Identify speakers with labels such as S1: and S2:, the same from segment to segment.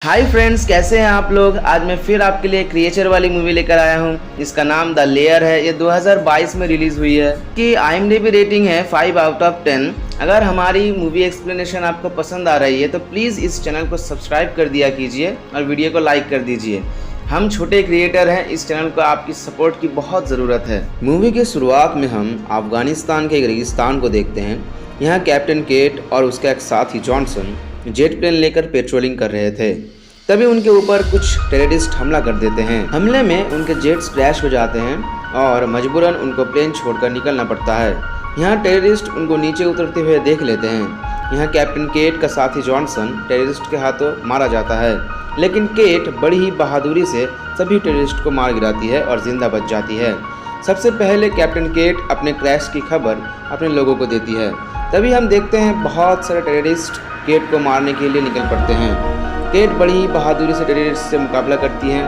S1: Hi friends, कैसे हैं आप लोग। आज मैं फिर आपके लिए क्रिएचर वाली मूवी लेकर आया हूं। इसका नाम द लेयर है। ये 2022 में रिलीज हुई है। कि IMDb रेटिंग है 5/10। अगर हमारी मूवी एक्सप्लेनेशन आपको पसंद आ रही है तो प्लीज़ इस चैनल को सब्सक्राइब कर दिया कीजिए और वीडियो को लाइक कर दीजिए। हम छोटे क्रिएटर हैं, इस चैनल को आपकी सपोर्ट की बहुत ज़रूरत है। मूवी की शुरुआत में हम अफगानिस्तान के एक रेगिस्तान को देखते हैं। यहाँ कैप्टन केट और उसका एक साथी जॉनसन जेट प्लेन लेकर पेट्रोलिंग कर रहे थे। तभी उनके ऊपर कुछ टेररिस्ट हमला कर देते हैं। हमले में उनके जेट्स क्रैश हो जाते हैं और मजबूरन उनको प्लेन छोड़कर निकलना पड़ता है। यहाँ टेररिस्ट उनको नीचे उतरते हुए देख लेते हैं। यहाँ कैप्टन केट का साथी जॉनसन टेररिस्ट के हाथों मारा जाता है, लेकिन केट बड़ी ही बहादुरी से सभी टेररिस्ट को मार गिराती है और जिंदा बच जाती है। सबसे पहले कैप्टन केट अपने क्रैश की खबर अपने लोगों को देती है। तभी हम देखते हैं बहुत सारे टेररिस्ट केट को मारने के लिए निकल पड़ते हैं। केट बड़ी ही बहादुरी से टेररिस्ट से मुकाबला करती हैं,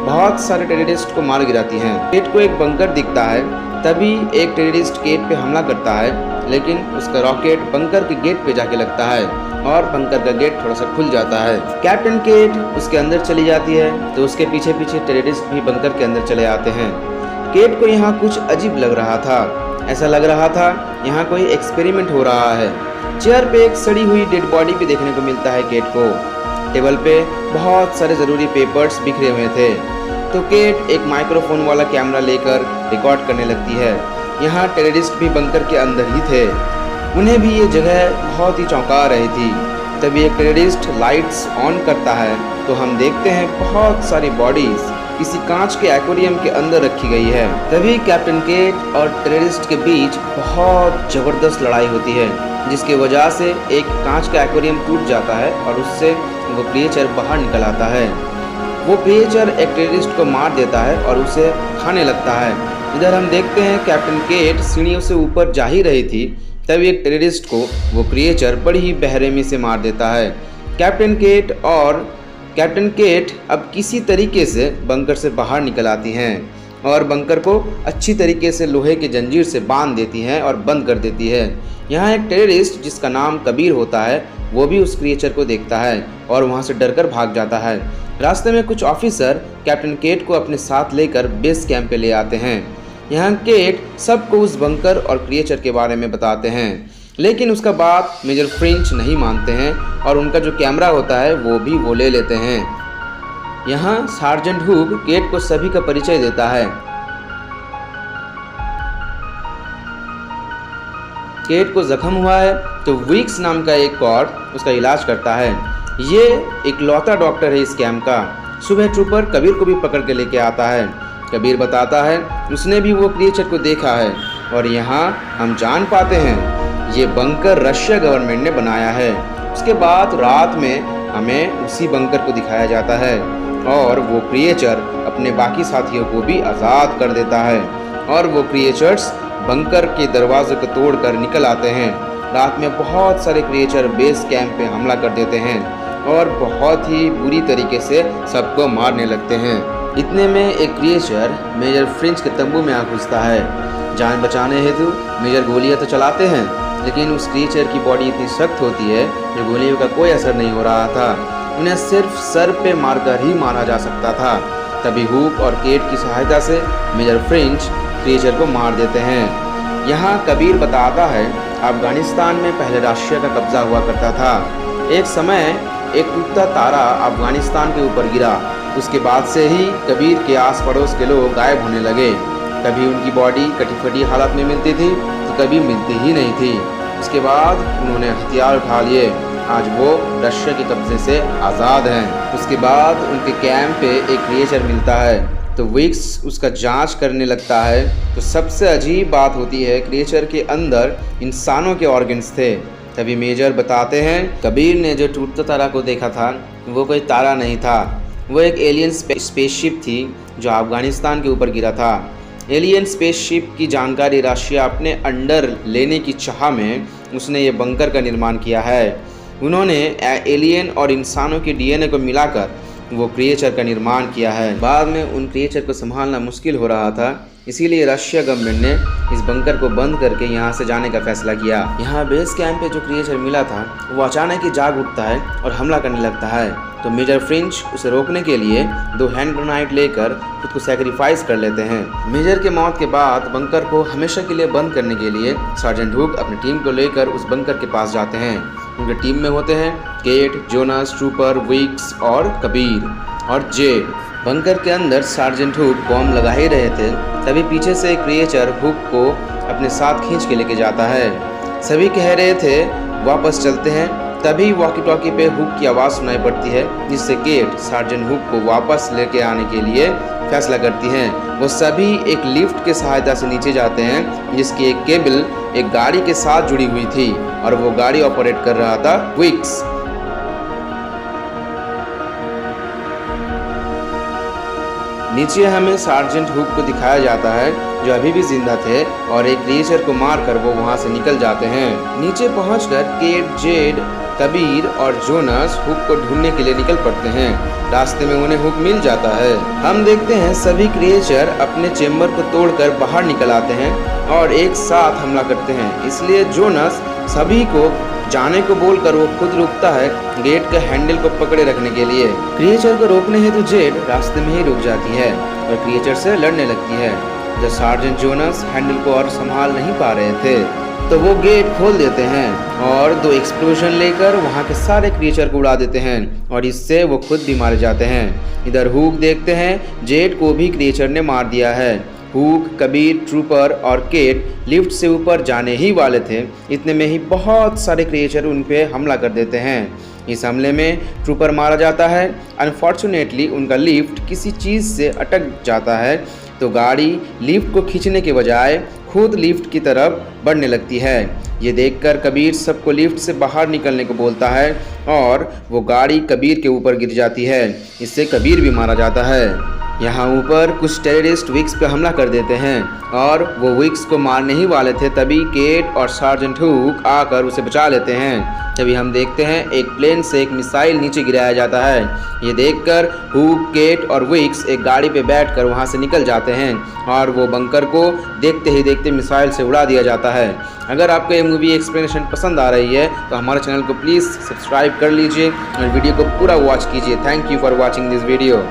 S1: बहुत सारे टेररिस्ट को मार गिराती हैं। केट को एक बंकर दिखता है। तभी एक टेररिस्ट केट पे हमला करता है, लेकिन उसका रॉकेट बंकर के गेट पे जाके लगता है और बंकर का गेट थोड़ा सा खुल जाता है। कैप्टन केट उसके अंदर चली जाती है तो उसके पीछे पीछे टेररिस्ट भी बंकर के अंदर चले आते हैं। केट को यहाँ कुछ अजीब लग रहा था। ऐसा लग रहा था यहाँ कोई एक्सपेरिमेंट हो रहा है। चेयर पे एक सड़ी हुई डेड बॉडी भी देखने को मिलता है केट को। टेबल पे बहुत सारे ज़रूरी पेपर्स बिखरे हुए थे। तो केट एक माइक्रोफोन वाला कैमरा लेकर रिकॉर्ड करने लगती है। यहाँ टेररिस्ट भी बंकर के अंदर ही थे। उन्हें भी ये जगह बहुत ही चौंका रही थी। तभी एक टेररिस्ट लाइट्स ऑन करता है तो हम देखते हैं बहुत सारी बॉडीज किसी कांच के एक्वेरियम के अंदर रखी गई है। तभी कैप्टन केट और टेररिस्ट के बीच बहुत ज़बरदस्त लड़ाई होती है, जिसकी वजह से एक कांच का एक्वेरियम टूट जाता है और उससे वो क्रिएचर बाहर निकल आता है। वो क्रिएचर एक टेररिस्ट को मार देता है और उसे खाने लगता है। इधर हम देखते हैं कैप्टन केट सीढ़ियों से ऊपर जा ही रही थी, तभी एक टेररिस्ट को वो क्रिएचर बड़ी ही बेरहमी से मार देता है। कैप्टन केट अब किसी तरीके से बंकर से बाहर निकल आती हैं और बंकर को अच्छी तरीके से लोहे के जंजीर से बांध देती हैं और बंद कर देती है। यहाँ एक टेररिस्ट जिसका नाम कबीर होता है, वो भी उस क्रिएचर को देखता है और वहाँ से डरकर भाग जाता है। रास्ते में कुछ ऑफिसर कैप्टन केट को अपने साथ लेकर बेस कैंप पे ले आते हैं। यहाँ केट सबको उस बंकर और क्रिएचर के बारे में बताते हैं, लेकिन उसका बात मेजर फ्रिंच नहीं मानते हैं और उनका जो कैमरा होता है वो ले लेते हैं। यहाँ सार्जेंट हुक केट को सभी का परिचय देता है। केट को जख्म हुआ है तो विक्स नाम का एक कॉर्ड उसका इलाज करता है। ये एक लौता डॉक्टर है इस कैंप का। सुबह ट्रूपर कबीर को भी पकड़ के लेके आता है। कबीर बताता है उसने भी वो क्रिएचर को देखा है और यहाँ हम जान पाते हैं ये बंकर रशिया गवर्नमेंट ने बनाया है। उसके बाद रात में हमें उसी बंकर को दिखाया जाता है और वो क्रिएचर अपने बाकी साथियों को भी आज़ाद कर देता है और वो क्रिएचर्स बंकर के दरवाजे को तोड़कर निकल आते हैं। रात में बहुत सारे क्रिएचर बेस कैंप पे हमला कर देते हैं और बहुत ही बुरी तरीके से सबको मारने लगते हैं। इतने में एक क्रिएचर मेजर फ्रिंच के तंबू में आ घुसता है। जान बचाने हेतु मेजर गोलियां तो चलाते हैं, लेकिन उस क्रिएचर की बॉडी इतनी सख्त होती है कि गोलियों का कोई असर नहीं हो रहा था। उन्हें सिर्फ सर पे मारकर ही मारा जा सकता था। तभी हुक और केट की सहायता से मेजर फ्रिंच क्रिएचर को मार देते हैं। यहाँ कबीर बताता है अफगानिस्तान में पहले रशिया का कब्जा हुआ करता था। एक समय एक टूटता तारा अफगानिस्तान के ऊपर गिरा। उसके बाद से ही कबीर के आस पड़ोस के लोग गायब होने लगे। कभी उनकी बॉडी कटी फटी हालत में मिलती थी तो कभी मिलती ही नहीं थी। उसके बाद उन्होंने हथियार उठा लिए। आज वो रशिया के कब्जे से आज़ाद हैं। उसके बाद उनके कैंप पे एक क्रिएचर मिलता है तो विक्स उसका जांच करने लगता है। तो सबसे अजीब बात होती है क्रिएचर के अंदर इंसानों के ऑर्गन्स थे। तभी मेजर बताते हैं कबीर ने जो टूटता तारा को देखा था वो कोई तारा नहीं था, वो एक एलियन स्पेसशिप थी जो अफगानिस्तान के ऊपर गिरा था। एलियन स्पेसशिप की जानकारी रशिया अपने अंडर लेने की चाह में उसने ये बंकर का निर्माण किया है। उन्होंने एलियन और इंसानों के डीएनए को मिलाकर वो क्रिएचर का निर्माण किया है। बाद में उन क्रिएचर को संभालना मुश्किल हो रहा था, इसीलिए रशिया गवर्नमेंट ने इस बंकर को बंद करके यहाँ से जाने का फैसला किया। यहाँ बेस कैंप पे जो क्रिएचर मिला था वो अचानक ही जाग उठता है और हमला करने लगता है। तो मेजर फ्रिंच उसे रोकने के लिए 2 हैंड ग्रेनाइट लेकर खुद को सैक्रिफाइस कर लेते हैं। मेजर के मौत के बाद बंकर को हमेशा के लिए बंद करने के लिए सार्जेंट हुक अपनी टीम को लेकर उस बंकर के पास जाते हैं। उनके टीम में होते हैं केट, जोनास, ट्रूपर, विक्स और कबीर और जेड। बंकर के अंदर सार्जेंट हुक बॉम्ब लगा ही रहे थे, तभी पीछे से एक क्रिएचर हुक को अपने साथ खींच के लेके जाता है। सभी कह रहे थे वापस चलते हैं, तभी वॉकी टॉकी पे हुक की आवाज़ सुनाई पड़ती है, जिससे केट सार्जेंट हुक को वापस लेके आने के लिए फैसला करती हैं। वो सभी एक लिफ्ट के सहायता से नीचे जाते हैं, जिसकी एक केबल एक गाड़ी के साथ जुड़ी हुई थी और वो गाड़ी ऑपरेट कर रहा था विक्स। नीचे हमें सार्जेंट हुक को दिखाया जाता है, जो अभी भी जिंदा थे और एक क्रिएचर को मारकर वो वहां से निकल जाते हैं। नीचे पहुंचकर केट, जेड, कबीर और जोनास हुक को ढूंढने के लिए निकल पड़ते हैं। रास्ते में उन्हें हुक मिल जाता है। हम देखते हैं सभी क्रिएचर अपने चेम्बर को तोड़कर बाहर निकल आते हैं और एक साथ हमला करते हैं। इसलिए जोनास सभी को जाने को बोलकर वो खुद रुकता है गेट के हैंडल को पकड़े रखने के लिए। क्रिएचर को रोकने हेतु जेड रास्ते में ही रुक जाती है और क्रिएचर से लड़ने लगती है। जब सार्जेंट जोनास हैंडल को और संभाल नहीं पा रहे थे तो वो गेट खोल देते हैं और 2 एक्सप्लोजन लेकर वहाँ के सारे क्रिएचर को उड़ा देते हैं और इससे वो खुद भी मारे जाते हैं। इधर हुक देखते हैं जेड को भी क्रिएचर ने मार दिया है। हुक, कबीर, ट्रूपर और केट लिफ्ट से ऊपर जाने ही वाले थे, इतने में ही बहुत सारे क्रिएचर उन पे हमला कर देते हैं। इस हमले में ट्रूपर मारा जाता है। अनफॉर्चुनेटली उनका लिफ्ट किसी चीज़ से अटक जाता है, तो गाड़ी लिफ्ट को खींचने के बजाय खुद लिफ्ट की तरफ बढ़ने लगती है। ये देखकर कबीर सबको लिफ्ट से बाहर निकलने को बोलता है और वो गाड़ी कबीर के ऊपर गिर जाती है। इससे कबीर भी मारा जाता है। यहाँ ऊपर कुछ टेररिस्ट विक्स पे हमला कर देते हैं और वो विक्स को मारने ही वाले थे, तभी केट और सार्जेंट हुक आकर उसे बचा लेते हैं। तभी हम देखते हैं एक प्लेन से एक मिसाइल नीचे गिराया जाता है। ये देखकर हुक, केट और विक्स एक गाड़ी पे बैठकर वहाँ से निकल जाते हैं और वो बंकर को देखते ही देखते मिसाइल से उड़ा दिया जाता है। अगर आपको ये मूवी एक्सप्लेनेशन पसंद आ रही है तो हमारे चैनल को प्लीज़ सब्सक्राइब कर लीजिए और वीडियो को पूरा वॉच कीजिए। Thank you for watching this video.